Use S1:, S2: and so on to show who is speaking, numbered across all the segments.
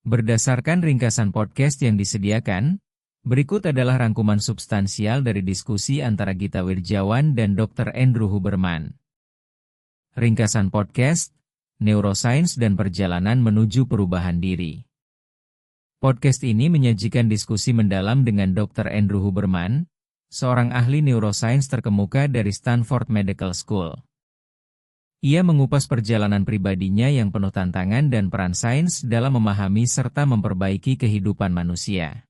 S1: Berdasarkan ringkasan podcast yang disediakan, berikut adalah rangkuman substansial dari diskusi antara Gita Wirjawan dan Dr. Andrew Huberman. Ringkasan podcast, Neuroscience dan Perjalanan Menuju Perubahan Diri. Podcast ini menyajikan diskusi mendalam dengan Dr. Andrew Huberman, seorang ahli neuroscience terkemuka dari Stanford Medical School. Ia mengupas perjalanan pribadinya yang penuh tantangan dan peran sains dalam memahami serta memperbaiki kehidupan manusia.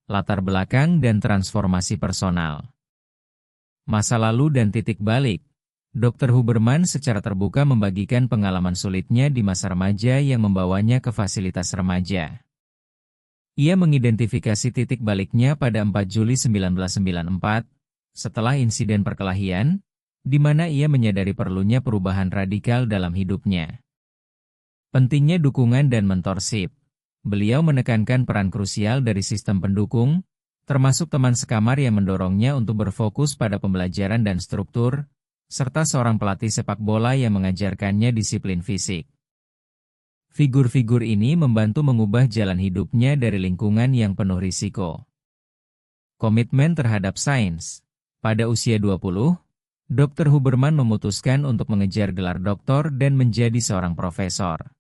S1: Latar belakang dan transformasi personal. Masa lalu dan titik balik. Dr. Huberman secara terbuka membagikan pengalaman sulitnya di masa remaja yang membawanya ke fasilitas remaja. Ia mengidentifikasi titik baliknya pada 4 Juli 1994, setelah insiden perkelahian, di mana ia menyadari perlunya perubahan radikal dalam hidupnya. Pentingnya dukungan dan mentorship. Beliau menekankan peran krusial dari sistem pendukung, termasuk teman sekamar yang mendorongnya untuk berfokus pada pembelajaran dan struktur, serta seorang pelatih sepak bola yang mengajarkannya disiplin fisik. Figur-figur ini membantu mengubah jalan hidupnya dari lingkungan yang penuh risiko. Komitmen terhadap sains. Pada usia 20, Dr. Huberman memutuskan untuk mengejar gelar doktor dan menjadi seorang profesor.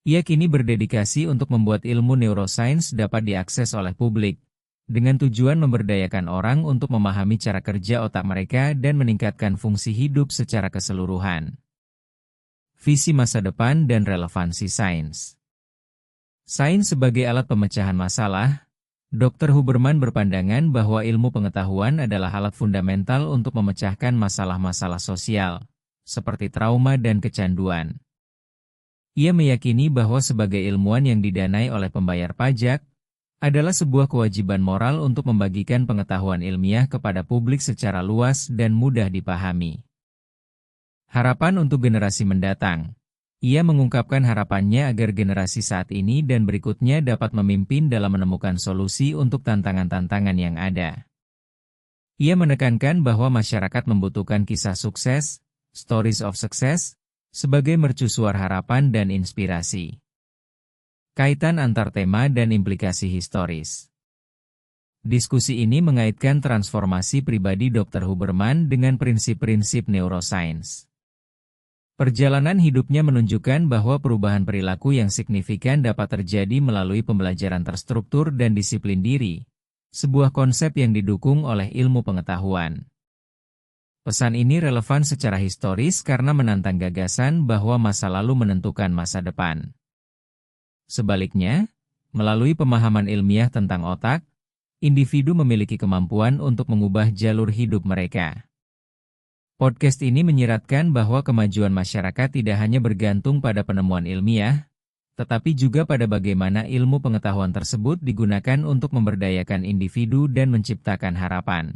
S1: Ia kini berdedikasi untuk membuat ilmu neuroscience dapat diakses oleh publik, dengan tujuan memberdayakan orang untuk memahami cara kerja otak mereka dan meningkatkan fungsi hidup secara keseluruhan. Visi masa depan dan relevansi sains. Sains sebagai alat pemecahan masalah. Dr. Huberman berpandangan bahwa ilmu pengetahuan adalah alat fundamental untuk memecahkan masalah-masalah sosial, seperti trauma dan kecanduan. Ia meyakini bahwa sebagai ilmuwan yang didanai oleh pembayar pajak, adalah sebuah kewajiban moral untuk membagikan pengetahuan ilmiah kepada publik secara luas dan mudah dipahami. Harapan untuk generasi mendatang. Ia mengungkapkan harapannya agar generasi saat ini dan berikutnya dapat memimpin dalam menemukan solusi untuk tantangan-tantangan yang ada. Ia menekankan bahwa masyarakat membutuhkan kisah sukses, stories of success, sebagai mercusuar harapan dan inspirasi. Kaitan antar tema dan implikasi historis. Diskusi ini mengaitkan transformasi pribadi Dr. Huberman dengan prinsip-prinsip neuroscience. Perjalanan hidupnya menunjukkan bahwa perubahan perilaku yang signifikan dapat terjadi melalui pembelajaran terstruktur dan disiplin diri, sebuah konsep yang didukung oleh ilmu pengetahuan. Pesan ini relevan secara historis karena menantang gagasan bahwa masa lalu menentukan masa depan. Sebaliknya, melalui pemahaman ilmiah tentang otak, individu memiliki kemampuan untuk mengubah jalur hidup mereka. Podcast ini menyiratkan bahwa kemajuan masyarakat tidak hanya bergantung pada penemuan ilmiah, tetapi juga pada bagaimana ilmu pengetahuan tersebut digunakan untuk memberdayakan individu dan menciptakan harapan.